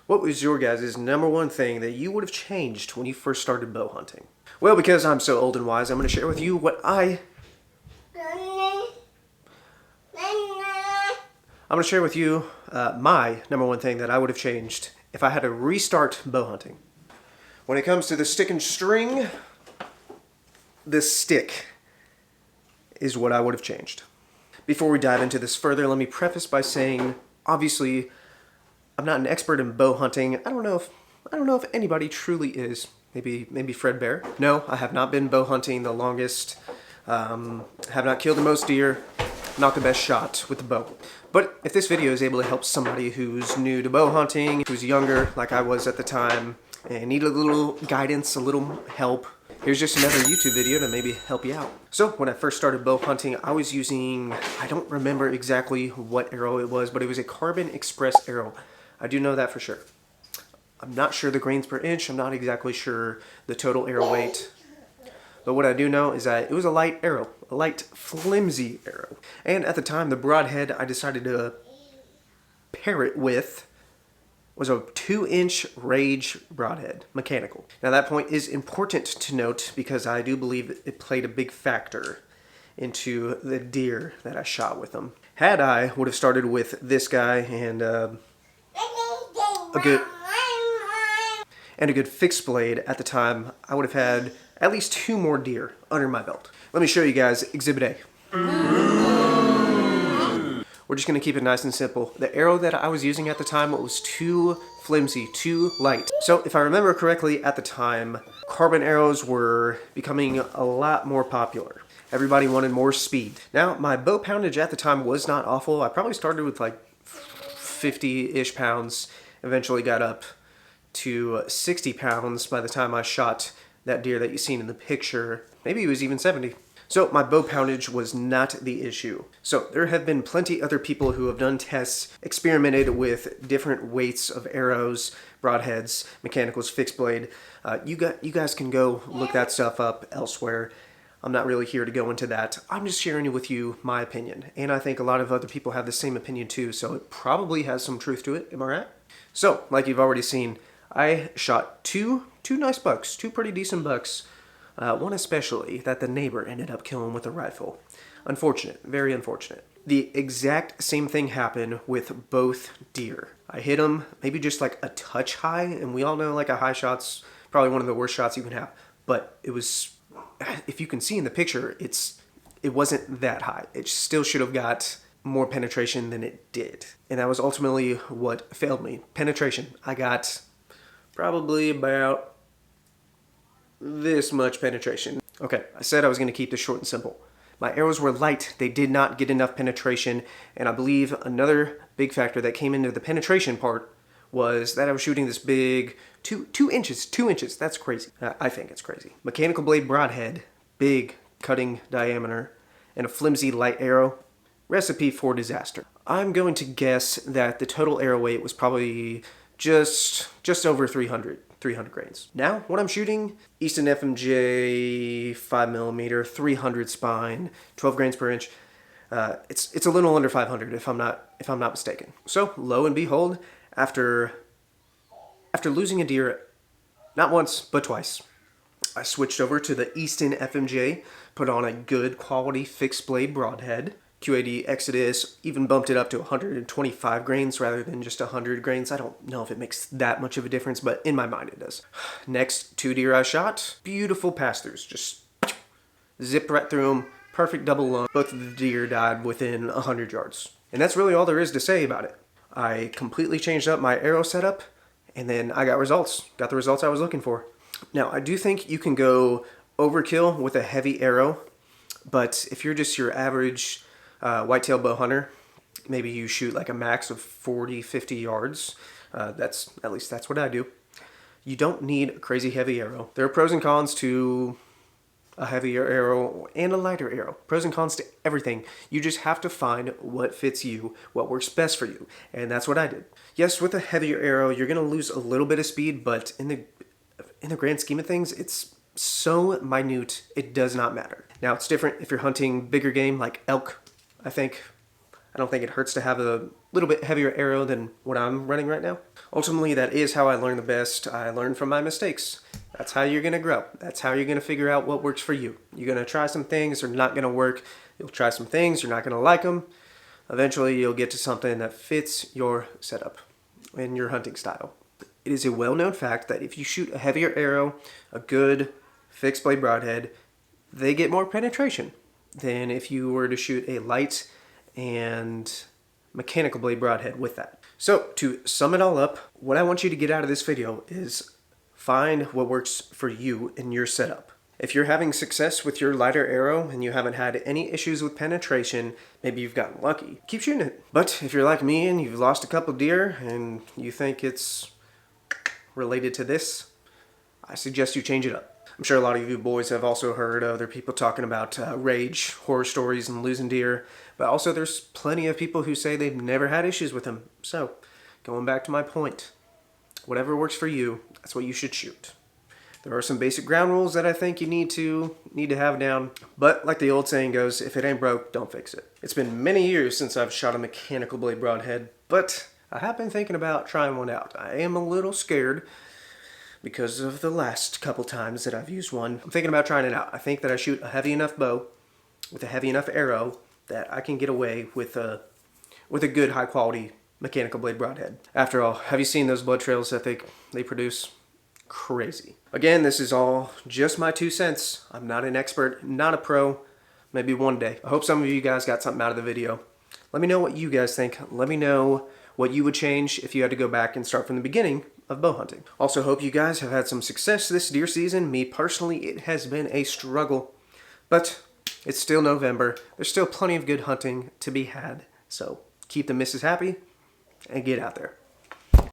What was your guys' number one thing that you would have changed when you first started bow hunting? Well, because I'm so old and wise, I'm going to share with you what I'm going to share with you my number one thing that I would have changed if I had to restart bow hunting. When it comes to the stick and string, the stick is what I would have changed. Before we dive into this further, let me preface by saying, obviously, I'm not an expert in bow hunting. I don't know if anybody truly is. Maybe Fred Bear. No, I have not been bow hunting the longest. Have not killed the most deer. Not the best shot with the bow. But if this video is able to help somebody who's new to bow hunting, who's younger like I was at the time, and need a little guidance, a little help, here's just another YouTube video to maybe help you out. So when I first started bow hunting, I was using, I don't remember exactly what arrow it was, but it was a Carbon Express arrow. I do know that for sure. I'm not sure the grains per inch. I'm not exactly sure the total arrow weight. But what I do know is that it was a light arrow, a light, flimsy arrow. And at the time, the broadhead I decided to pair it with was a 2-inch Rage broadhead, mechanical. Now that point is important to note because I do believe it played a big factor into the deer that I shot with them. Had I would have started with this guy and a good fixed blade at the time, I would have had at least 2 more deer under my belt. Let me show you guys Exhibit A. We're just going to keep it nice and simple. The arrow that I was using at the time was too flimsy, too light. So if I remember correctly at the time, carbon arrows were becoming a lot more popular. Everybody wanted more speed. Now, my bow poundage at the time was not awful. I probably started with like 50-ish pounds, eventually got up to 60 pounds by the time I shot that deer that you've seen in the picture. Maybe it was even 70. So my bow poundage was not the issue. So there have been plenty other people who have done tests, experimented with different weights of arrows, broadheads, mechanicals, fixed blade. You guys can go look that stuff up elsewhere. I'm not really here to go into that. I'm just sharing with you my opinion. And I think a lot of other people have the same opinion too, so it probably has some truth to it. Am I right? So, like you've already seen, I shot two nice bucks, 2 pretty decent bucks. One especially that the neighbor ended up killing with a rifle. Unfortunate, very unfortunate. The exact same thing happened with both deer. I hit them maybe just like a touch high, and we all know like a high shot's probably one of the worst shots you can have. But it was, if you can see in the picture, it wasn't that high. It still should have got more penetration than it did. And that was ultimately what failed me. Penetration. I got probably about this much penetration. Okay, I said I was going to keep this short and simple. My arrows were light. They did not get enough penetration. And I believe another big factor that came into the penetration part was that I was shooting this big 2 inches. That's crazy. I think it's crazy. Mechanical blade broadhead, big cutting diameter, and a flimsy light arrow. Recipe for disaster. I'm going to guess that the total arrow weight was probably just over 300 grains. Now, what I'm shooting, Easton FMJ 5mm, 300 spine, 12 grains per inch. It's a little under 500 if I'm not mistaken. So, lo and behold, after losing a deer, not once but twice, I switched over to the Easton FMJ, put on a good quality fixed blade broadhead. Q80 Exodus, even bumped it up to 125 grains rather than just 100 grains. I don't know if it makes that much of a difference, but in my mind it does. Next 2 deer I shot, beautiful pass-throughs, just zipped right through them, perfect double lung. Both of the deer died within 100 yards. And that's really all there is to say about it. I completely changed up my arrow setup, and then I got the results I was looking for. Now, I do think you can go overkill with a heavy arrow, but if you're just your average whitetail bow hunter, maybe you shoot like a max of 40-50 yards. That's what I do. You don't need a crazy heavy arrow. There are pros and cons to a heavier arrow and a lighter arrow. Pros and cons to everything. You just have to find what fits you, what works best for you. And that's what I did. Yes, with a heavier arrow, you're going to lose a little bit of speed, but in the grand scheme of things, it's so minute, it does not matter. Now, it's different if you're hunting bigger game like elk, I don't think it hurts to have a little bit heavier arrow than what I'm running right now. Ultimately, that is how I learn the best. I learn from my mistakes. That's how you're going to grow. That's how you're going to figure out what works for you. You're going to try some things, they're not going to work. You'll try some things, you're not going to like them. Eventually, you'll get to something that fits your setup and your hunting style. It is a well-known fact that if you shoot a heavier arrow, a good fixed blade broadhead, they get more penetration than if you were to shoot a light and mechanical blade broadhead with that. So to sum it all up, what I want you to get out of this video is find what works for you in your setup. If you're having success with your lighter arrow and you haven't had any issues with penetration, maybe you've gotten lucky, keep shooting it. But if you're like me and you've lost a couple deer and you think it's related to this, I suggest you change it up. I'm sure a lot of you boys have also heard other people talking about rage, horror stories, and losing deer. But also there's plenty of people who say they've never had issues with them. So, going back to my point, whatever works for you, that's what you should shoot. There are some basic ground rules that I think you need to have down. But like the old saying goes, if it ain't broke, don't fix it. It's been many years since I've shot a mechanical blade broadhead, but I have been thinking about trying one out. I am a little scared because of the last couple times that I've used one. I'm thinking about trying it out. I think that I shoot a heavy enough bow with a heavy enough arrow that I can get away with a good high quality mechanical blade broadhead. After all, have you seen those blood trails that they produce? Crazy. Again, this is all just my 2 cents. I'm not an expert, not a pro. Maybe one day. I hope some of you guys got something out of the video. Let me know what you guys think. Let me know what you would change if you had to go back and start from the beginning of bow hunting. Also hope you guys have had some success this deer season. Me personally, it has been a struggle, but it's still November. There's still plenty of good hunting to be had. So keep the missus happy and get out there.